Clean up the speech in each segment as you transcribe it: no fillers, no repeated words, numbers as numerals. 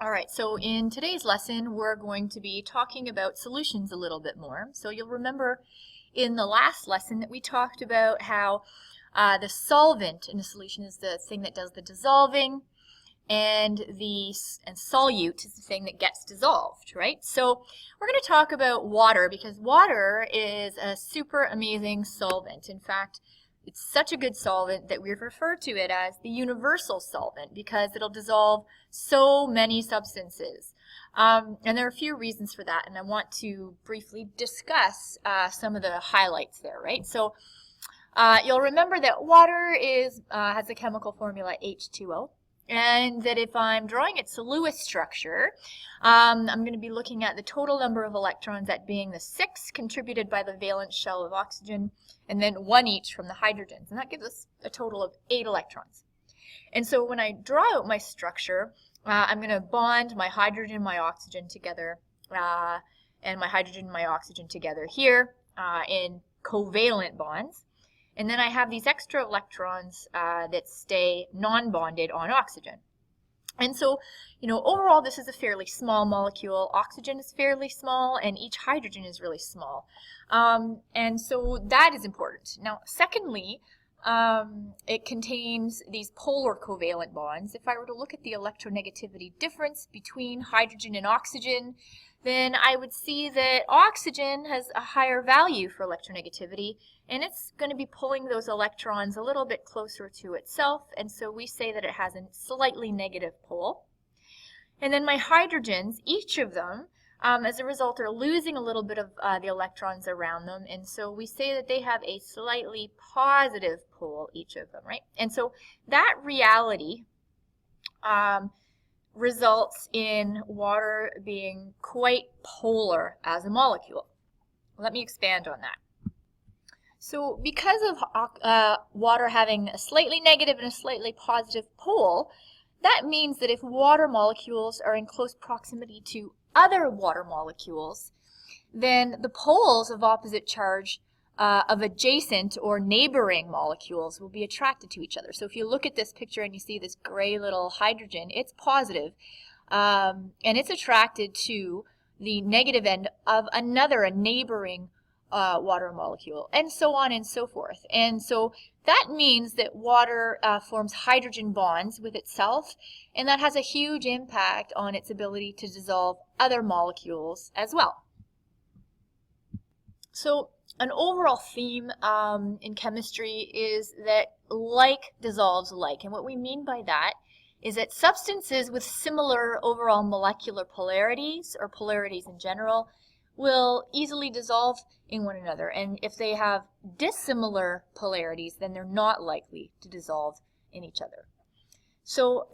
All right, so in today's lesson, we're going to be talking about solutions a little bit more. So you'll remember in the last lesson that we talked about how the solvent in a solution is the thing that does the dissolving, and solute is the thing that gets dissolved, right? So we're going to talk about water because water is a super amazing solvent. In fact, it's such a good solvent that we refer to it as the universal solvent because it'll dissolve so many substances. And there are a few reasons for that, and I want to briefly discuss some of the highlights there, right? So you'll remember that water has the chemical formula H2O. And that if I'm drawing its Lewis structure, I'm going to be looking at the total number of electrons, that being the 6 contributed by the valence shell of oxygen, and then 1 each from the hydrogens. And that gives us a total of 8 electrons. And so when I draw out my structure, I'm going to bond my hydrogen and my oxygen together, and my hydrogen and my oxygen together here in covalent bonds. And then I have these extra electrons that stay non-bonded on oxygen. And so, overall this is a fairly small molecule. Oxygen is fairly small, and each hydrogen is really small. And so that is important. Now, secondly, it contains these polar covalent bonds. If I were to look at the electronegativity difference between hydrogen and oxygen, then I would see that oxygen has a higher value for electronegativity, and it's going to be pulling those electrons a little bit closer to itself, and so we say that it has a slightly negative pole. And then my hydrogens, each of them, as a result, are losing a little bit of the electrons around them, and so we say that they have a slightly positive pole, each of them, right? And so that reality results in water being quite polar as a molecule. Let me expand on that. So because of water having a slightly negative and a slightly positive pole, that means that if water molecules are in close proximity to other water molecules, then the poles of opposite charge of adjacent or neighboring molecules will be attracted to each other. So if you look at this picture and you see this gray little hydrogen, it's positive, and it's attracted to the negative end of a neighboring water molecule, and so on and so forth. And so that means that water forms hydrogen bonds with itself, and that has a huge impact on its ability to dissolve other molecules as well. So an overall theme in chemistry is that like dissolves like, and what we mean by that is that substances with similar overall molecular polarities, or polarities in general, will easily dissolve in one another, and if they have dissimilar polarities, then they're not likely to dissolve in each other. So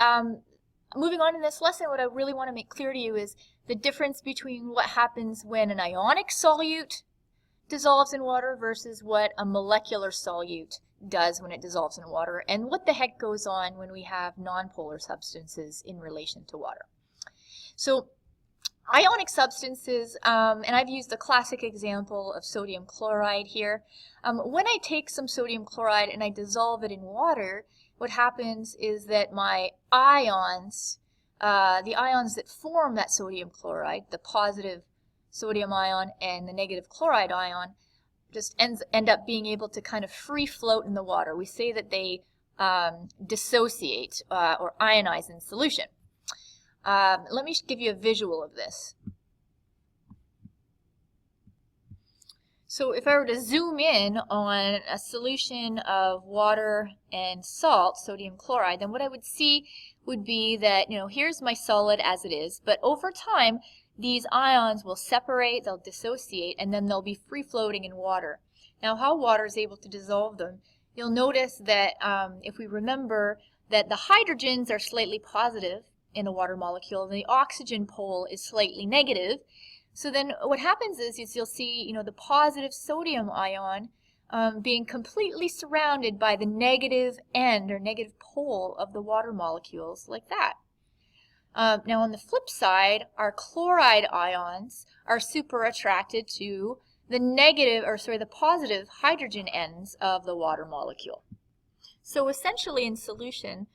moving on in this lesson, what I really want to make clear to you is the difference between what happens when an ionic solute dissolves in water versus what a molecular solute does when it dissolves in water, and what the heck goes on when we have nonpolar substances in relation to water. So ionic substances, and I've used the classic example of sodium chloride here. When I take some sodium chloride and I dissolve it in water, what happens is that my ions, the ions that form that sodium chloride, the positive sodium ion and the negative chloride ion, just end up being able to kind of free float in the water. We say that they dissociate or ionize in solution. Let me give you a visual of this. So if I were to zoom in on a solution of water and salt, sodium chloride, then what I would see would be that, here's my solid as it is, but over time, these ions will separate, they'll dissociate, and then they'll be free floating in water. Now, how water is able to dissolve them, you'll notice that if we remember that the hydrogens are slightly positive in a water molecule, and the oxygen pole is slightly negative. So then what happens is you'll see, the positive sodium ion being completely surrounded by the negative end or negative pole of the water molecules, like that. Now on the flip side, our chloride ions are super attracted to the positive hydrogen ends of the water molecule. So essentially in solution,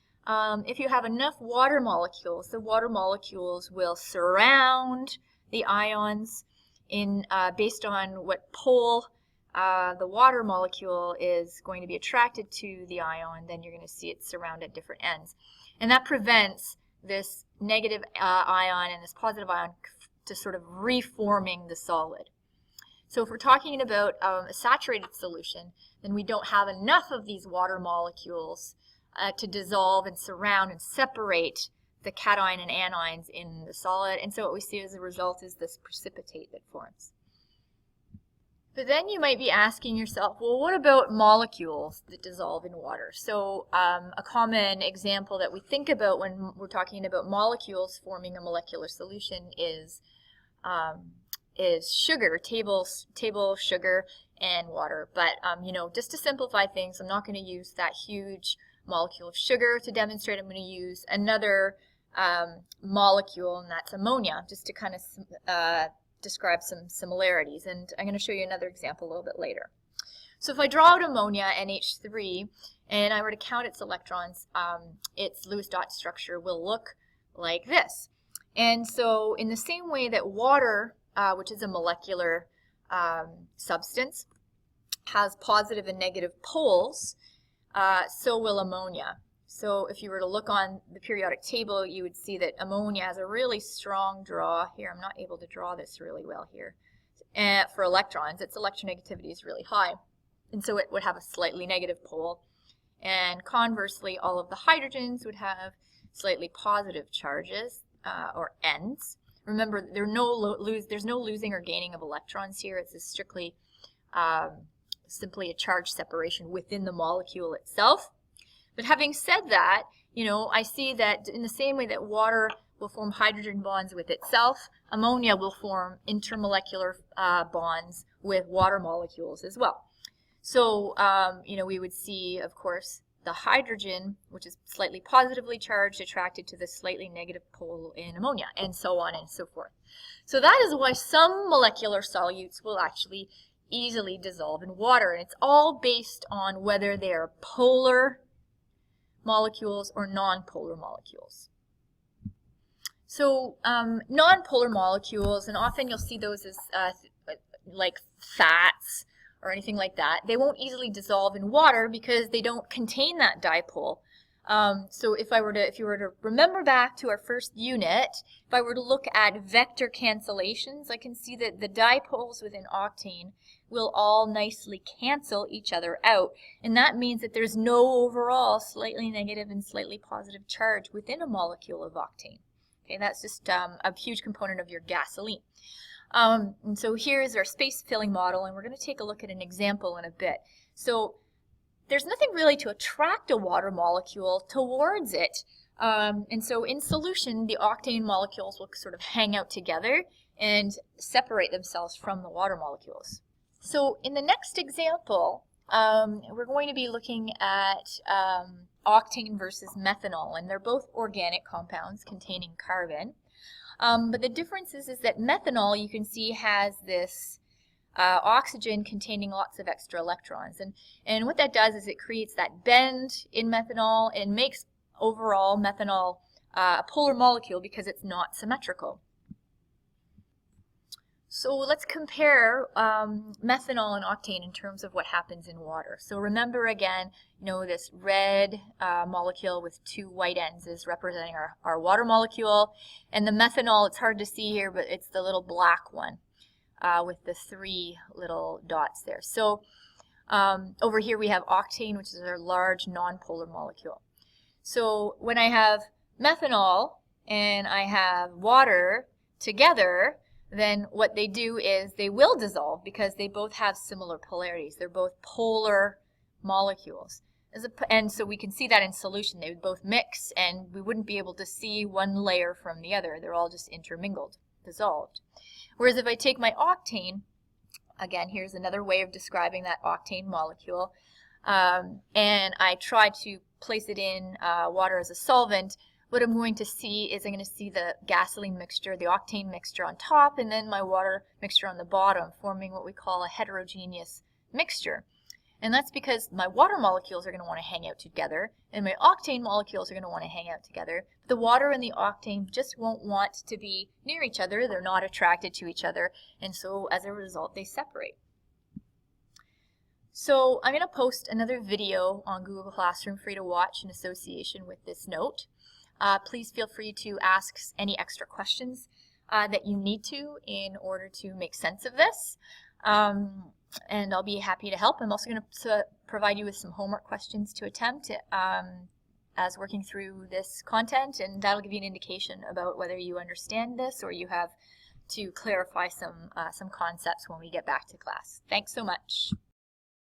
if you have enough water molecules, the water molecules will surround the ions in based on what pole the water molecule is going to be attracted to the ion. Then you're going to see it surround at different ends. And that prevents this negative ion and this positive ion to sort of reforming the solid. So if we're talking about a saturated solution, then we don't have enough of these water molecules to dissolve and surround and separate the cation and anions in the solid. And so what we see as a result is this precipitate that forms. But then you might be asking yourself, well, what about molecules that dissolve in water? So a common example that we think about when we're talking about molecules forming a molecular solution is sugar, table sugar and water. But you know, just to simplify things, I'm not going to use that huge molecule of sugar to demonstrate. I'm going to use another molecule, and that's ammonia, just to kind of describe some similarities, and I'm going to show you another example a little bit later. So if I draw out ammonia, NH3, and I were to count its electrons, its Lewis dot structure will look like this. And so in the same way that water, which is a molecular substance, has positive and negative poles, so will ammonia. So if you were to look on the periodic table, you would see that ammonia has a really strong draw here. I'm not able to draw this really well here. And for electrons, its electronegativity is really high. And so it would have a slightly negative pole. And conversely, all of the hydrogens would have slightly positive charges, or ends. Remember, there's no losing or gaining of electrons here. It's strictly simply a charge separation within the molecule itself. But having said that, you know, I see that in the same way that water will form hydrogen bonds with itself, ammonia will form intermolecular bonds with water molecules as well. So, you know, we would see, of course, the hydrogen, which is slightly positively charged, attracted to the slightly negative pole in ammonia, and so on and so forth. So that is why some molecular solutes will actually easily dissolve in water, and it's all based on whether they are polar molecules or nonpolar molecules. So nonpolar molecules, and often you'll see those as like fats or anything like that, they won't easily dissolve in water because they don't contain that dipole. So if you were to remember back to our first unit, if I were to look at vector cancellations, I can see that the dipoles within octane will all nicely cancel each other out, and that means that there's no overall slightly negative and slightly positive charge within a molecule of octane. Okay, that's just a huge component of your gasoline. And so here's our space filling model, and we're going to take a look at an example in a bit. So there's nothing really to attract a water molecule towards it. And so in solution, the octane molecules will sort of hang out together and separate themselves from the water molecules. So in the next example, we're going to be looking at octane versus methanol, and they're both organic compounds containing carbon. But the difference is that methanol, you can see, has this oxygen containing lots of extra electrons. And what that does is it creates that bend in methanol and makes overall methanol a polar molecule because it's not symmetrical. So let's compare methanol and octane in terms of what happens in water. So remember again, you know, this red molecule with two white ends is representing our water molecule. And the methanol, it's hard to see here, but it's the little black one with the three little dots there. So over here we have octane, which is our large nonpolar molecule. So when I have methanol and I have water together, then what they do is they will dissolve because they both have similar polarities. They're both polar molecules. And so we can see that in solution. They would both mix, and we wouldn't be able to see one layer from the other. They're all just intermingled, dissolved. Whereas if I take my octane, again, here's another way of describing that octane molecule, and I try to place it in water as a solvent, what I'm going to see is I'm going to see the gasoline mixture, the octane mixture on top, and then my water mixture on the bottom, forming what we call a heterogeneous mixture. And that's because my water molecules are going to want to hang out together, and my octane molecules are going to want to hang out together. The water and the octane just won't want to be near each other. They're not attracted to each other, and so as a result, they separate. So I'm going to post another video on Google Classroom for you to watch in association with this note. Please feel free to ask any extra questions that you need to in order to make sense of this. And I'll be happy to help. I'm also going to provide you with some homework questions to attempt as working through this content, and that'll give you an indication about whether you understand this or you have to clarify some concepts when we get back to class. Thanks so much.